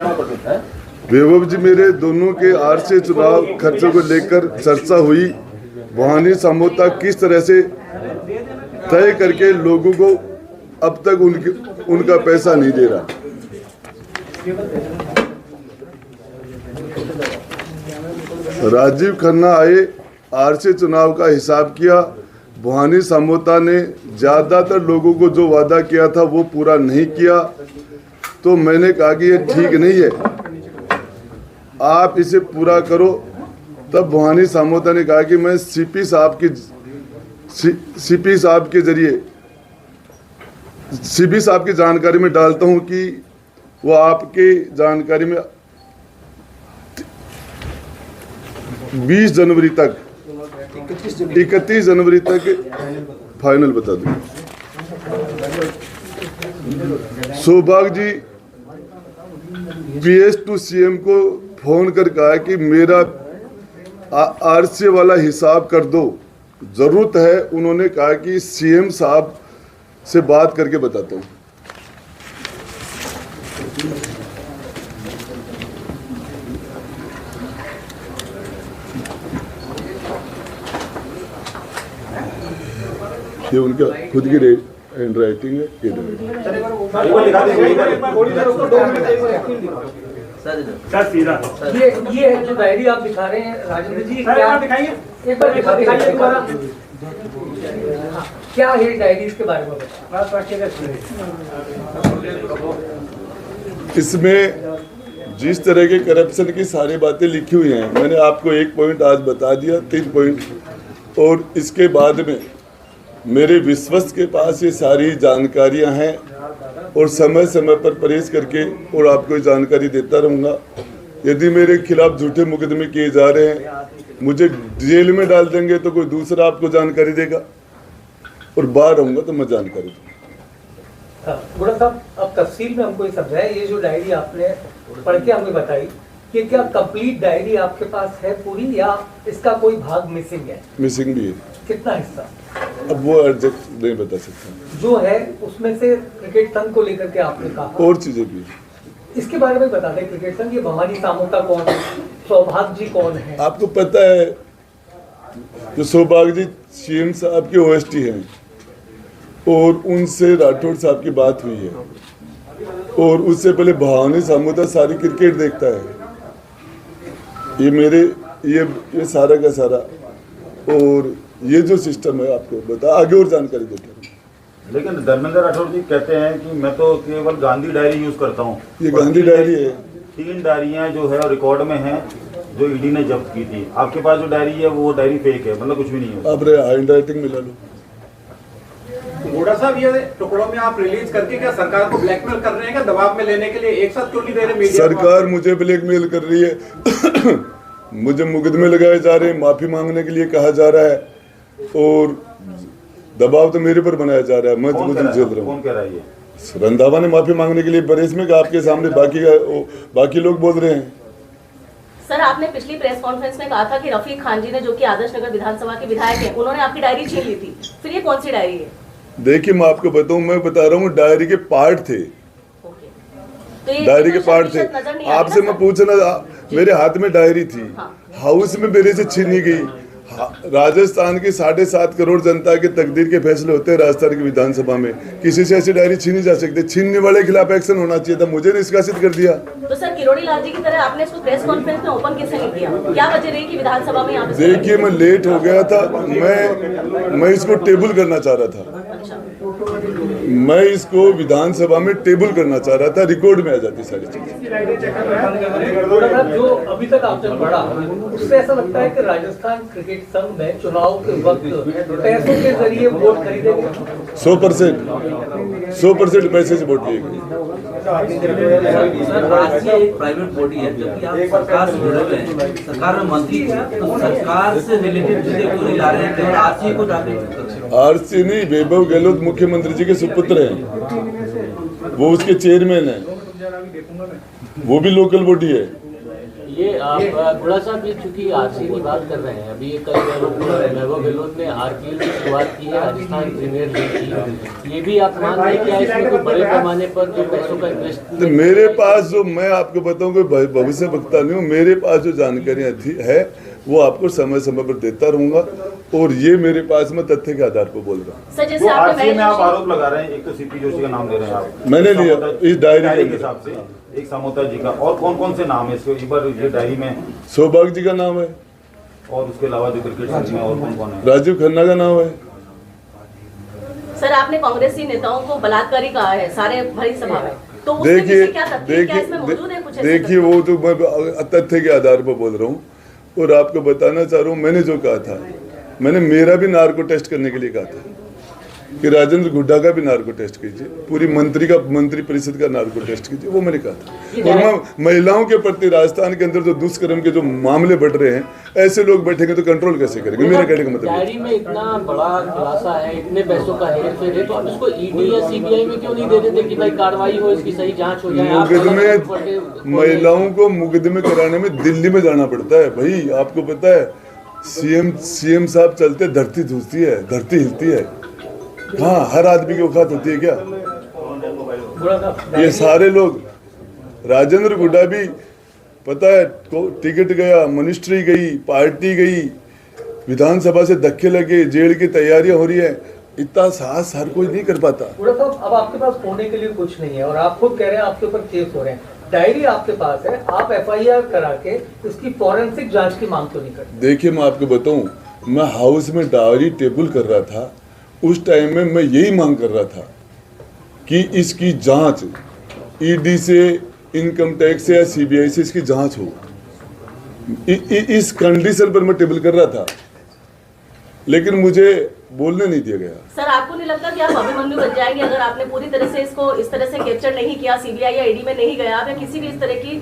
वैभव जी, मेरे दोनों के आरसी चुनाव खर्चों को लेकर चर्चा हुई। भवानी समझौता किस तरह से तय करके लोगों को अब तक उनका पैसा नहीं दे रहा। राजीव खन्ना आए, आरसी चुनाव का हिसाब किया। भवानी समझौता ने ज़्यादातर लोगों को जो वादा किया था वो पूरा नहीं किया, तो मैंने कहा कि ये ठीक नहीं है, आप इसे पूरा करो। तब भवानी समझौता ने कहा कि मैं सीपी साहब के जरिए सीपी साहब की जानकारी में डालता हूं कि वो आपके जानकारी में 20 जनवरी तक 31 जनवरी तक फाइनल बता दूं। सौभाग्य जी PS टू CM को फोन कर कहा कि मेरा आरसी वाला हिसाब कर दो, जरूरत है। उन्होंने कहा कि CM साहब से बात करके बताता हूँ। ये उनका खुद की हैंड राइटिंग है। ये जो डायरी आप दिखा रहे हैं राजेंद्र जी, क्या दिखाइए, एक बार दिखाइए दोबारा। क्या है डायरी, इसके बारे में बताइए। इसमें जिस तरह के करप्शन की सारी बातें लिखी हुई हैं, मैंने आपको एक पॉइंट आज बता दिया, 3 पॉइंट। और इसके बाद में मेरे विश्वस्त के पास ये सारी जानकारियां हैं और समय समय पर परहेज करके और आपको जानकारी देता रहूँगा। यदि मेरे खिलाफ झूठे मुकदमे किए जा रहे हैं, मुझे जेल में डाल देंगे तो कोई दूसरा आपको जानकारी देगा, और बाहर रहूँगा तो मैं जानकारी दूँगा। गुड़ा साहब, अब तफसील में हमको ये समझाए, ये जो डायरी आपने पढ़ के हमें बताई, कि क्या कंप्लीट डायरी आपके पास है पूरी, या इसका कोई भाग मिसिंग है? मिसिंग भी है। कितना हिस्सा? अब वो एग्जैक्ट नहीं बता सकता। जो है उसमें से क्रिकेट संघ को लेकर के आपने कहा, और चीजें भी है। इसके बारे में बता दें। क्रिकेट संघ, ये भवानी समझौता कौन है, सौभाग्य जी कौन है? आपको पता है जो सौभाग्य जी CM साहब के OST हैं, और उनसे राठौड़ साहब की बात हुई है, और उससे पहले भवानी समझौता सारी क्रिकेट देखता है। ये मेरे ये सारा का सारा, और ये जो सिस्टम है आपको बता, आगे और जानकारी देता हूँ। लेकिन धर्मेंद्र राठौड़ जी कहते हैं कि मैं तो केवल गांधी डायरी यूज करता हूँ। ये गांधी डायरी है। 3 डायरियाँ जो है रिकॉर्ड में हैं, जो ईडी ने जब्त की थी। आपके पास जो डायरी है वो डायरी फेक है, मतलब कुछ भी नहीं है। आप हैंड राइटिंग मिला लो। गोड़ा साहब, ये टुकड़ों में आप रिलीज करके क्या सरकार को ब्लैकमेल कर रहे हैं, क्या दबाव में लेने के लिए एक साथ क्यों नहीं दे रहे मीडिया? सरकार मुझे ब्लैकमेल कर रही है। मुझे मुकदमे लगाए जा रहे हैं, माफी मांगने के लिए कहा जा रहा है, और दबाव तो मेरे पर बनाया जा रहा है। मैं तो झेल रहा हूँ। कौन कह रहा है ये? रंधावा ने माफी मांगने के लिए बरेस में आपके सामने, बाकी लोग बोल रहे हैं। सर, आपने पिछली प्रेस कॉन्फ्रेंस में कहा था कि रफीक खान जी ने, जो कि आदर्श नगर विधानसभा के विधायक हैं, उन्होंने आपकी डायरी छीन ली थी। फिर ये कौन सी डायरी है? देखिए, मैं आपको बताऊं, मैं बता रहा हूँ, डायरी के पार्ट थे। तो डायरी के पार्ट थे। आपसे मैं पूछना, मेरे हाथ में डायरी थी। हाउस में मेरे से छीनी गई। राजस्थान की 7.5 करोड़ जनता के तकदीर के फैसले होते हैं राजस्थान की विधानसभा में। किसी से ऐसी डायरी छीनी जा सकती है? छीनने वाले के खिलाफ एक्शन होना चाहिए था। मुझे निष्कासित कर दिया। तो सर, किरोड़ी लाल जी की तरह आपने इसको प्रेस कॉन्फ्रेंस में ओपन कैसे नहीं किया? क्या वजह रही कि विधानसभा में? देखिए, मैं लेट हो गया था। मैं इसको टेबल करना चाह रहा था। मैं इसको विधानसभा में टेबल करना चाह रहा था, रिकॉर्ड में आ जाती सारी चीजें। जो अभी तक आपने पढ़ा, उससे ऐसा लगता है कि राजस्थान क्रिकेट संघ में चुनाव के वक्त पैसों के जरिए वोट खरीदेंगे। 100% पैसे से वोट लिए गए। एक प्राइवेट बॉडी है, जबकि आप सरकार से जुड़े हुए हैं, सरकार में मंत्री हैं, तो सरकार से रिलेटेड चीजें क्यों नहीं ला रहे हैं? केवल आरसी को जाते हैं। आरसी नहीं, वैभव गहलोत मुख्यमंत्री जी के सुपुत्र हैं, वो उसके चेयरमैन है, वो भी लोकल बॉडी है। ये आप गुड़ा साहब ये चूंकि आरसी की बात कर रहे हैं, अभी ये कल महबूब गहलोत ने आरपीएल की शुरुआत की है, राजस्थान प्रीमियर लीग की, ये भी आप मान रहे हैं क्या इसमें कोई बड़े पैमाने पर जो पैसों का इन्वेस्ट? तो मेरे पास जो, मैं आपको बताऊं कोई भविष्य वक्ता नहीं हूँ, मेरे पास जो जानकारियां है वो आपको समय समय पर देता रहूंगा, और ये मेरे पास मैं तथ्य के आधार पर बोल रहा हूँ। सर जैसे जो आपने आरसीए में आप मैच- आरोप लगा रहे हैं, एक तो सीपी जोशी का नाम दे रहे हैं आप, मैंने लिया इस डायरी के के हिसाब से, एक समोता जी का, और कौन कौन से नाम है इसको एक बार ये डायरी में, सौभाग्य जी का नाम है, और उसके अलावा जो क्रिकेट संघ में और कौन कौन है? राजीव खन्ना का नाम है। सर आपने कांग्रेसी नेताओं को बलात्कारी कहा है सारे भरी सभा में, तो उसमें देखिए पीछे क्या तथ्य है? क्या इसमें मौजूद है कुछ ऐसे देखिए तथ्य? वो तो मैं तथ्य के आधार पर बोल रहा हूँ, और आपको बताना चाह रहा हूँ, मैंने जो कहा था, मैंने मेरा भी नार्को टेस्ट करने के लिए कहा था कि राजेंद्र हुड्डा का भी नार्को टेस्ट कीजिए, पूरी मंत्री परिषद का नार्को टेस्ट कीजिए, वो मैंने कहा था। और मैं महिलाओं के प्रति राजस्थान के अंदर जो दुष्कर्म के जो मामले बढ़ रहे हैं, ऐसे लोग बैठेंगे तो कंट्रोल कैसे करेंगे, मेरा कहने का मतलब है। डायरी में इतना बड़ा खुलासा है, इतने पैसों का हेरफेर है, तो आप इसको ईडी या सीबीआई में क्यों नहीं दे देते कि भाई कार्रवाई हो, इसकी सही जांच हो जाए? मुकदमे, महिलाओं को मुकदमे कराने में दिल्ली में जाना पड़ता है भाई, आपको पता है। सीएम साहब चलते धरती धुलती है, धरती हिलती है। हाँ, हर आदमी की औकात होती है क्या? ये सारे लोग, राजेंद्र हुड्डा भी पता है, टिकट गया, मिनिस्ट्री गई, पार्टी गई, विधानसभा से धक्के लगे, जेल की तैयारियां हो रही है, इतना साहस हर कोई नहीं कर पाता। गुड़ा साहब अब आपके पास होने के लिए कुछ नहीं है, और आप खुद कह रहे हैं आपके ऊपर केस हो रहे हैं, डायरी आपके पास है, आप एफआईआर करा के इसकी फॉरेंसिक जांच की मांग तो नहीं करते? देखिए मैं आपको बताऊं, मैं हाउस में डायरी टेबल कर रहा था, उस टाइम में मैं यही मांग कर रहा था कि इसकी जांच ईडी से, इनकम टैक्स से या सीबीआई से इसकी जांच हो। इस कंडीशन पर मैं टेबल कर रहा था, लेकिन मुझे बोलने नहीं दिया गया। सर आपको नहीं लगता कि आप अभिमन्यु बन जाएंगे अगर आपने पूरी तरह से इसको इस तरह से कैप्चर नहीं किया, सीबीआई या ईडी में नहीं गया, या किसी भी इस तरह की